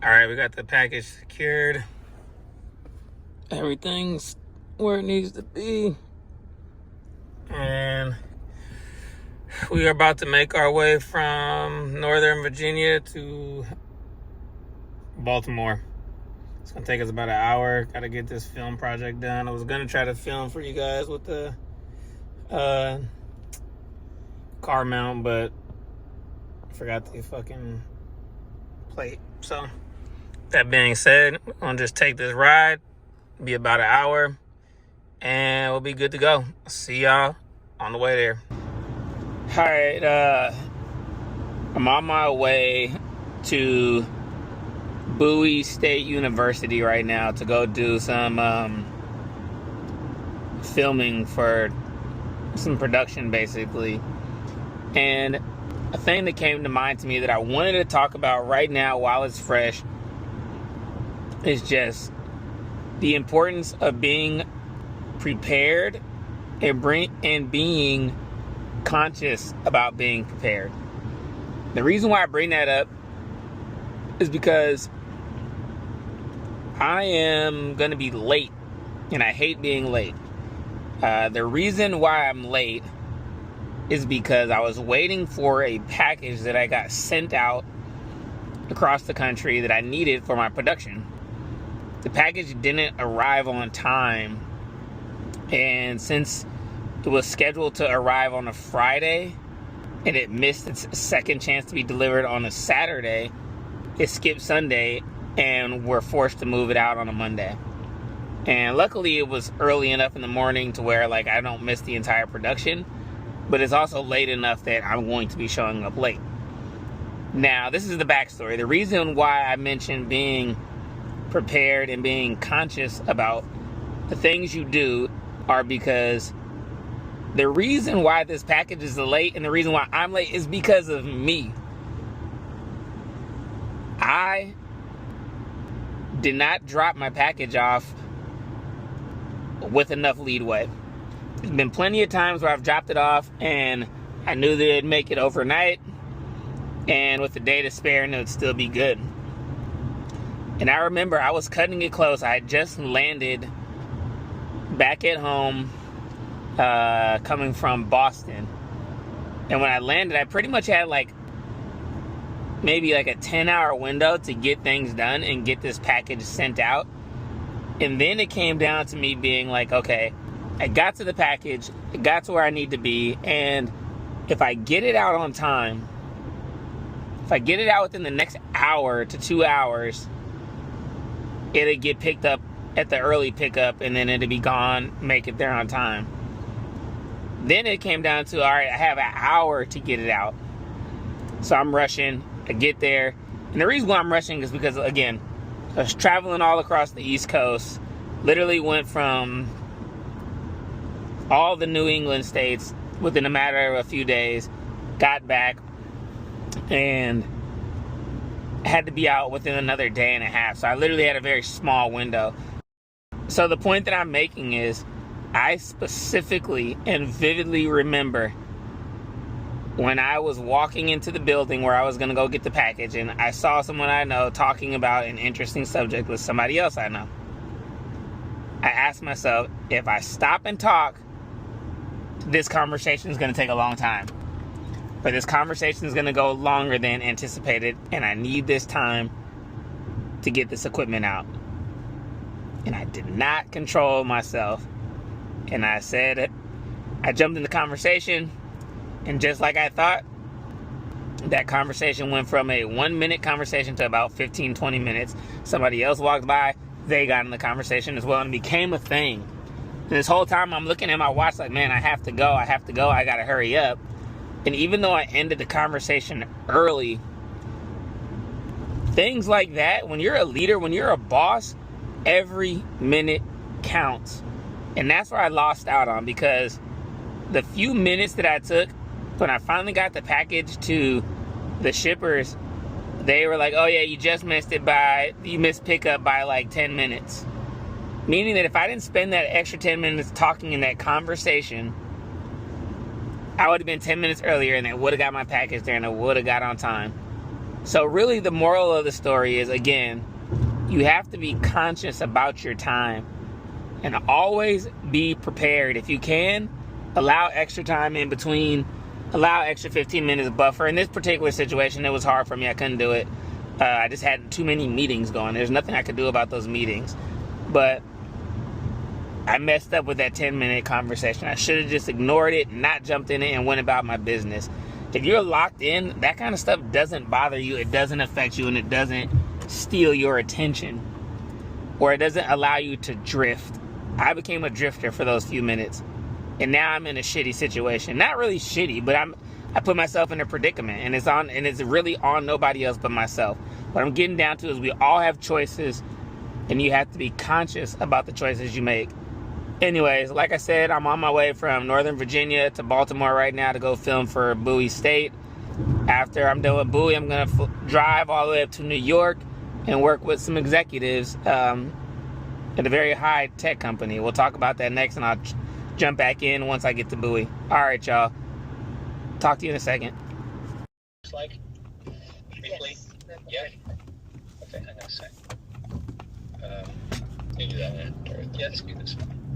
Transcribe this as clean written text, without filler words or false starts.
All right, we got the package secured. Everything's where it needs to be. And we are about to make our way from Northern Virginia to Baltimore. It's gonna take us about an hour. Gotta get this film project done. I was gonna try to film for you guys with the car mount, but I forgot the fucking plate. So that being said, we're gonna just take this ride. Be about an hour and we'll be good to go. See y'all on the way there. All right, I'm on my way to Bowie State University right now to go do some filming for some production, basically. And a thing that came to mind to me that I wanted to talk about right now while it's fresh is just the importance of being prepared and being conscious about being prepared. The reason why I bring that up is because I am going to be late, and I hate being late. The reason why I'm late is because I was waiting for a package that I got sent out across the country that I needed for my production. The package didn't arrive on time, and since it was scheduled to arrive on a Friday and it missed its second chance to be delivered on a Saturday, it skipped Sunday and we're forced to move it out on a Monday. And luckily it was early enough in the morning to where like I don't miss the entire production, but it's also late enough that I'm going to be showing up late. Now, this is the backstory. The reason why I mentioned being prepared and being conscious about the things you do are because the reason why this package is late and the reason why I'm late is because of me. I did not drop my package off with enough leadway. There's been plenty of times where I've dropped it off and I knew that it'd make it overnight, and with the day to spare and it would still be good. And I remember I was cutting it close. I had just landed back at home coming from Boston. And when I landed, I pretty much had like maybe like a 10-hour window to get things done and get this package sent out. And then it came down to me being like, okay, I got to the package, it got to where I need to be, and if I get it out on time, if I get it out within the next hour to 2 hours, it'll get picked up at the early pickup and then it'll be gone, make it there on time. Then it came down to, all right, I have an hour to get it out. So I'm rushing, I get there. And the reason why I'm rushing is because, again, I was traveling all across the East Coast, literally went from all the New England states within a matter of a few days, got back, and had to be out within another day and a half. So I literally had a very small window. So the point that I'm making is I specifically and vividly remember when I was walking into the building where I was going to go get the package and I saw someone I know talking about an interesting subject with somebody else I know. I asked myself, if I stop and talk, this conversation is going to take a long time. But this conversation is going to go longer than anticipated, and I need this time to get this equipment out. And I did not control myself. And I said, I jumped in the conversation, and just like I thought, that conversation went from a 1-minute conversation to about 15, 20 minutes. Somebody else walked by, they got in the conversation as well, and it became a thing. And this whole time I'm looking at my watch like, man, I have to go, I gotta hurry up. And even though I ended the conversation early, things like that, when you're a leader, when you're a boss, every minute counts. And that's where I lost out on, because the few minutes that I took when I finally got the package to the shippers, they were like, oh yeah, you just missed pickup by like 10 minutes. Meaning that if I didn't spend that extra 10 minutes talking in that conversation, I would have been 10 minutes earlier and I would have got my package there and I would have got on time. So really the moral of the story is, again, you have to be conscious about your time and always be prepared. If you can, allow extra time in between, allow extra 15 minutes buffer. In this particular situation, it was hard for me. I couldn't do it. I just had too many meetings going. There's nothing I could do about those meetings. But I messed up with that 10-minute conversation. I should have just ignored it, not jumped in it, and went about my business. If you're locked in, that kind of stuff doesn't bother you. It doesn't affect you, and it doesn't steal your attention, or it doesn't allow you to drift. I became a drifter for those few minutes, and now I'm in a shitty situation. Not really shitty, but I put myself in a predicament, and it's really on nobody else but myself. What I'm getting down to is we all have choices, and you have to be conscious about the choices you make. Anyways, like I said, I'm on my way from Northern Virginia to Baltimore right now to go film for Bowie State. After I'm done with Bowie, I'm going to drive all the way up to New York and work with some executives at a very high-tech company. We'll talk about that next, and I'll jump back in once I get to Bowie. All right, y'all. Talk to you in a second. Looks like briefly. Yes. Yeah. Okay, hang on a sec. Can you do that one? Yeah, let's do this one.